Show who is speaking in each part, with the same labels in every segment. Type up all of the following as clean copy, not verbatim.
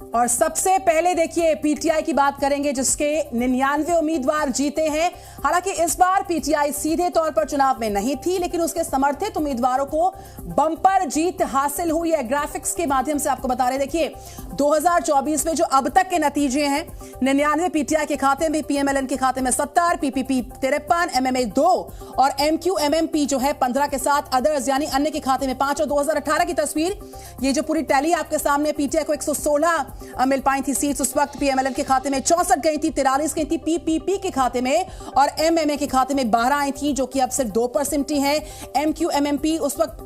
Speaker 1: और सबसे पहले देखिए पीटीआई की बात करेंगे, जिसके 99 उम्मीदवार जीते हैं। हालांकि इस बार पीटीआई सीधे तौर पर चुनाव में नहीं थी, लेकिन उसके समर्थित उम्मीदवारों को बम्पर जीत हासिल हुई है। ग्राफिक्स के माध्यम से आपको बता रहे, देखिए 2024 में जो अब तक के नतीजे हैं, 99 पीटीआई के खाते में, पीएमएलएन के खाते में 70, पीपीपी 53, एमएमए 2 और एमक्यूएमएमपी जो है 15 के साथ अदर्स यानी अन्य के खाते में 5। और 2018 की तस्वीर, ये जो पूरी टैली आपके सामने, पीटीआई को 116 मिल पाई थी सीट्स उस वक्त, पीएमएलएन के खाते में 64 गई थी, 43 गई थी पीपीपी के खाते में, और एमएमए के खाते में 12 आई थी, जो कि अब सिर्फ 2 पर सिमटी है। एमक्यूएमएमपी उस वक्त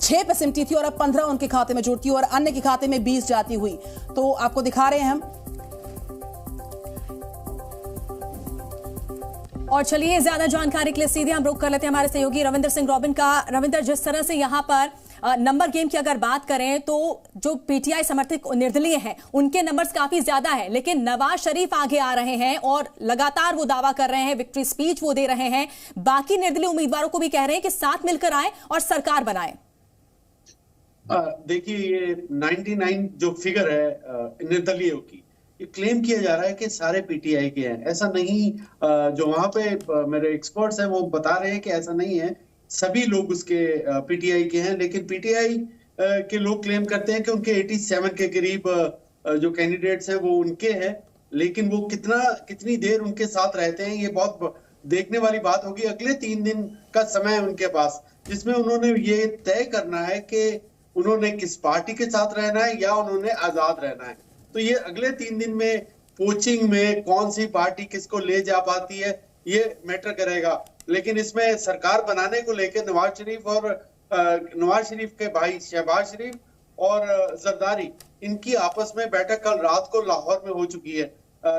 Speaker 1: 6 पर सिमटी थी और अब 15 उनके खाते में जुड़ती, और अन्य के खाते में 20 जाती हुई। तो आपको दिखा रहे हैं हम। और चलिए ज्यादा जानकारी के लिए सीधे हम रुख कर लेते हैं हमारे सहयोगी रविंद्र सिंह रॉबिन का। रविंद्र, जिस तरह से यहां पर नंबर गेम की अगर बात करें तो जो पीटीआई समर्थक निर्दलीय हैं उनके नंबर्स काफी ज्यादा है, लेकिन नवाज शरीफ आगे आ रहे हैं और लगातार वो दावा कर रहे हैं, विक्ट्री स्पीच वो दे रहे हैं, बाकी निर्दलीय उम्मीदवारों को भी कह रहे हैं कि साथ मिलकर आए और सरकार बनाए।
Speaker 2: देखिए, ये 99 जो फिगर है निर्दलीयों की, ये क्लेम किया जा रहा है कि सारे पीटीआई के हैं। ऐसा नहीं, जो वहां पे मेरे एक्सपर्ट्स हैं वो बता रहे हैं कि ऐसा नहीं है, सभी लोग उसके पीटीआई के हैं। लेकिन पीटीआई के लोग क्लेम करते हैं कि उनके 87 के करीब जो कैंडिडेट्स हैं वो उनके हैं, लेकिन वो कितनी देर उनके साथ रहते हैं ये बहुत देखने वाली बात होगी। अगले 3 दिन का समय है उनके पास, जिसमें उन्होंने ये तय करना है कि उन्होंने किस पार्टी के साथ रहना है या उन्होंने आजाद रहना है। तो ये अगले 3 दिन में पोचिंग में कौन सी पार्टी किसको ले जा पाती है ये मैटर करेगा। लेकिन इसमें सरकार बनाने को लेकर नवाज शरीफ के भाई शहबाज शरीफ और जरदारी, इनकी आपस में बैठक कल रात को लाहौर में हो चुकी है।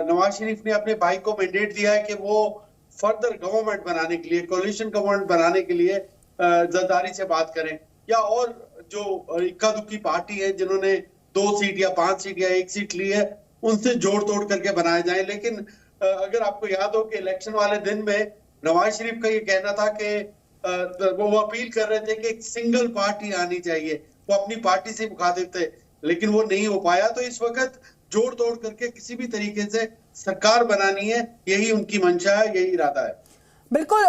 Speaker 2: नवाज शरीफ ने अपने भाई को मैंडेट दिया है कि वो फर्दर गवर्नमेंट बनाने के लिए, कोalition गवर्नमेंट बनाने के लिए जरदारी से बात करें, या और जो इक्का दुक्की पार्टी है जिन्होंने 2 सीट या 5 सीट या 1 सीट ली है, उनसे जोड़ तोड़ करके बनाए जाए। लेकिन अगर आपको याद हो कि इलेक्शन वाले दिन में नवाज शरीफ का ये कहना था कि वो अपील कर रहे थे कि एक सिंगल पार्टी आनी चाहिए, वो अपनी पार्टी से मुखातिब थे, लेकिन वो नहीं हो पाया। तो इस वक्त जोड़ तोड़ करके किसी भी तरीके से सरकार बनानी है, यही उनकी मंशा है, यही इरादा है।
Speaker 1: बिल्कुल,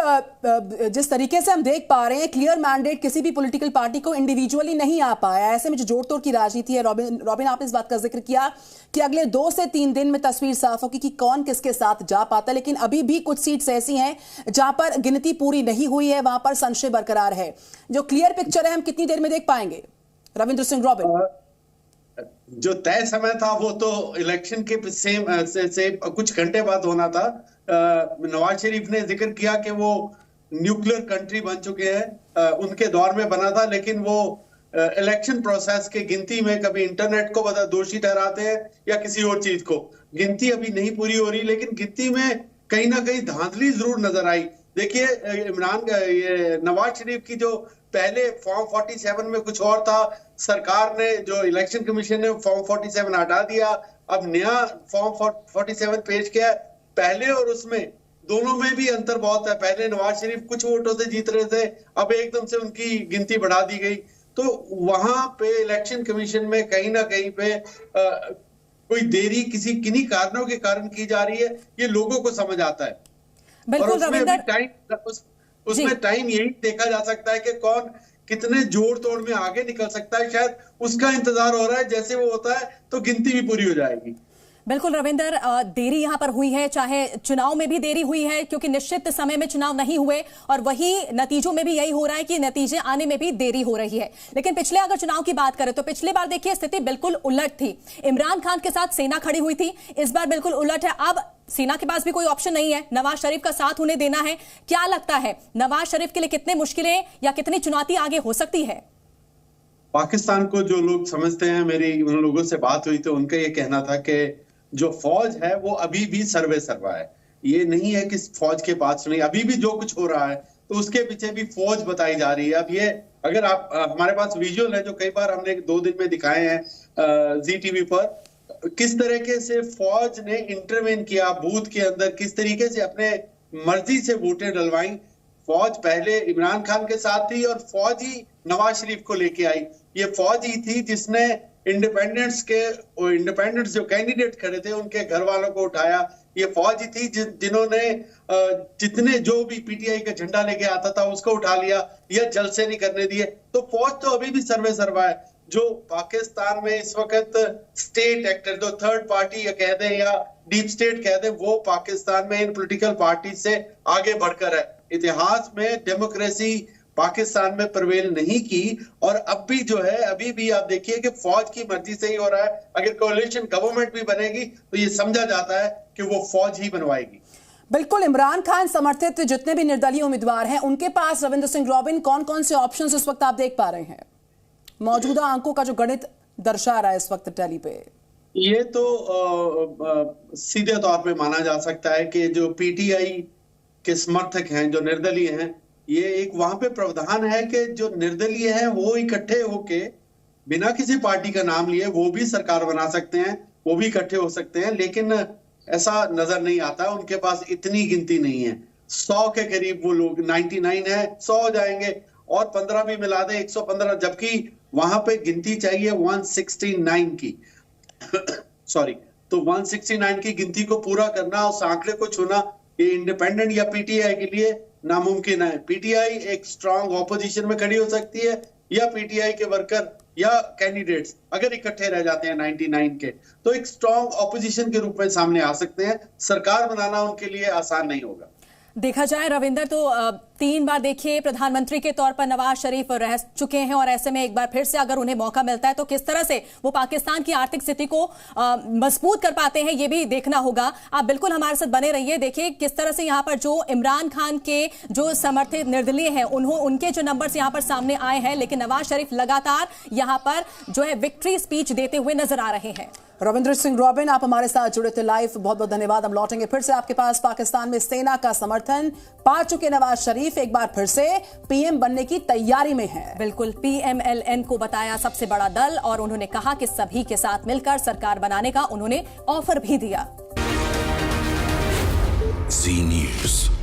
Speaker 1: जिस तरीके से हम देख पा रहे हैं, क्लियर मैंडेट किसी भी पॉलिटिकल पार्टी को इंडिविजुअली नहीं आ पाया। ऐसे में जो जोड़ तोड़ की राजनीति है, रॉबिन आपने इस बात का जिक्र किया कि अगले 2 से 3 दिन में तस्वीर साफ होगी कि कौन किसके साथ जा पाता है। लेकिन अभी भी कुछ सीट्स ऐसी हैं जहां पर गिनती पूरी नहीं हुई है, वहां पर संशय बरकरार है। जो क्लियर पिक्चर है हम कितनी देर में देख पाएंगे, रविंद्र सिंह रॉबिन?
Speaker 2: जो तय समय था वो तो इलेक्शन के से कुछ घंटे बाद होना था। नवाज शरीफ ने जिक्र किया कि वो न्यूक्लियर कंट्री बन चुके हैं, उनके दौर में बना था, लेकिन वो इलेक्शन प्रोसेस के गिनती में कभी इंटरनेट को दोषी ठहराते हैं या किसी और चीज को। गिनती अभी नहीं पूरी हो रही, लेकिन गिनती में कहीं ना कहीं धांधली जरूर नजर आई। देखिए, नवाज शरीफ की जो पहले फॉर्म 47 में कुछ और था, सरकार ने, जो इलेक्शन कमीशन ने फॉर्म 47 हटा दिया, अब नया फॉर्म 47 पेश किया। पहले और उसमें दोनों में भी अंतर बहुत है। पहले नवाज शरीफ कुछ वोटों से जीत रहे थे, अब एकदम से उनकी गिनती बढ़ा दी गई। तो वहां पे इलेक्शन कमीशन में कहीं ना कहीं पे कोई देरी किन्हीं कारणों के कारण की जा रही है, ये लोगों को समझ आता है।
Speaker 1: बिल्कुल,
Speaker 2: उसमें टाइम यही देखा जा सकता है कि कौन कितने जोड़ तोड़ में आगे निकल सकता है। शायद उसका इंतजार हो रहा है, जैसे वो होता है तो गिनती भी पूरी हो जाएगी।
Speaker 1: बिल्कुल रविंदर, देरी यहां पर हुई है, चाहे चुनाव में भी देरी हुई है क्योंकि निश्चित समय में चुनाव नहीं हुए, और वही नतीजों में भी यही हो रहा है कि नतीजे आने में भी देरी हो रही है। लेकिन पिछले अगर चुनाव की बात करें तो पिछले बार देखिए स्थिति बिल्कुल उलट थी। इमरान खान के साथ सेना खड़ी हुई थी, इस बार बिल्कुल उलट है। अब सेना के पास भी कोई ऑप्शन नहीं है, नवाज शरीफ का साथ उन्हें देना है। क्या लगता है नवाज शरीफ के लिए कितनी मुश्किलें या कितनी चुनौती आगे हो सकती है?
Speaker 2: पाकिस्तान को जो लोग समझते हैं, मेरी उन लोगों से बात हुई तो उनका ये कहना था कि जो फौज है वो अभी भी सर्वे सर्वा है। ये नहीं है कि फौज के पास नहीं, अभी भी जो कुछ हो रहा है तो उसके पीछे भी फौज बताई जा रही है। अब ये अगर आप, हमारे पास विजुअल है जो कई बार हमने 2 दिन में दिखाए हैं जी टीवी पर, किस तरीके से फौज ने इंटरवेन किया बूथ के अंदर, किस तरीके से अपने मर्जी से वोटें डलवाई। फौज पहले इमरान खान के साथ थी और फौज ही नवाज शरीफ को लेके आई। ये फौज ही थी जिसने इंडिपेंडेंट्स जो कैंडिडेट खड़े थे उनके घर वालों को उठाया। ये फौज ही थी जिन्होंने जितने जो भी पीटीआई का झंडा लेके आता था उसको उठा लिया या जलसे नहीं करने दिए। तो फौज तो अभी भी सर्वे सर्वा है। जो पाकिस्तान में इस वक्त स्टेट एक्टर, जो थर्ड पार्टी या कह दें या डीप स्टेट कह दें, वो पाकिस्तान में इन पॉलिटिकल पार्टी से आगे बढ़कर है। इतिहास में डेमोक्रेसी पाकिस्तान में प्रवेल नहीं की और अब भी जो है, अभी भी आप देखिए कि फौज की मर्जी से ही हो रहा है। अगर कोalition गवर्नमेंट भी बनेगी तो ये समझा जाता है कि वो फौज ही बनवाएगी।
Speaker 1: बिल्कुल, इमरान खान समर्थित जितने भी निर्दलीय उम्मीदवार हैं उनके पास रविंद्र सिंह रॉबिन कौन कौन से ऑप्शंस इस वक्त आप देख पा रहे हैं? मौजूदा अंकों का जो गणित दर्शा रहा है इस वक्त टैली पे,
Speaker 2: ये तो सीधे तौर पे माना जा सकता है कि जो पीटीआई के समर्थक हैं, जो निर्दलीय हैं, ये एक वहां पे प्रावधान है कि जो निर्दलीय हैं वो इकट्ठे होके बिना किसी पार्टी का नाम लिए वो भी सरकार बना सकते हैं, वो भी इकट्ठे हो सकते हैं। लेकिन ऐसा नजर नहीं आता, उनके पास इतनी गिनती नहीं है। 100 के करीब वो लोग, 99 है, 100 हो जाएंगे और 15 भी मिला दे 115, जबकि वहां पे गिनती चाहिए 169 की सॉरी। तो 169 की गिनती को पूरा करना, उस आंकड़े को छूना, ये इंडिपेंडेंट या पीटीआई के लिए नामुमकिन है। पीटीआई एक स्ट्रांग ऑपोजिशन में खड़ी हो सकती है या पीटीआई के वर्कर या कैंडिडेट्स अगर इकट्ठे रह जाते हैं 99 के, तो एक स्ट्रांग ऑपोजिशन के रूप में सामने आ सकते हैं। सरकार बनाना उनके लिए आसान नहीं होगा।
Speaker 1: देखा जाए रविंदर तो 3 बार देखिए प्रधानमंत्री के तौर पर नवाज शरीफ रह चुके हैं और ऐसे में एक बार फिर से अगर उन्हें मौका मिलता है तो किस तरह से वो पाकिस्तान की आर्थिक स्थिति को मजबूत कर पाते हैं, ये भी देखना होगा। आप बिल्कुल हमारे साथ बने रहिए। देखिए किस तरह से यहाँ पर जो इमरान खान के जो समर्थित निर्दलीय हैं उनके जो नंबर्स यहाँ पर सामने आए हैं, लेकिन नवाज शरीफ लगातार यहाँ पर जो है विक्ट्री स्पीच देते हुए नजर आ रहे हैं। रविंद्र सिंह रॉबिन, आप हमारे साथ जुड़े थे लाइव, बहुत बहुत धन्यवाद। हम लौटेंगे फिर से आपके पास। पाकिस्तान में सेना का समर्थन पा चुके नवाज शरीफ एक बार फिर से पीएम बनने की तैयारी में हैं। बिल्कुल, पीएमएलएन को बताया सबसे बड़ा दल और उन्होंने कहा कि सभी के साथ मिलकर सरकार बनाने का उन्होंने ऑफर भी दिया।
Speaker 3: जी न्यूज़।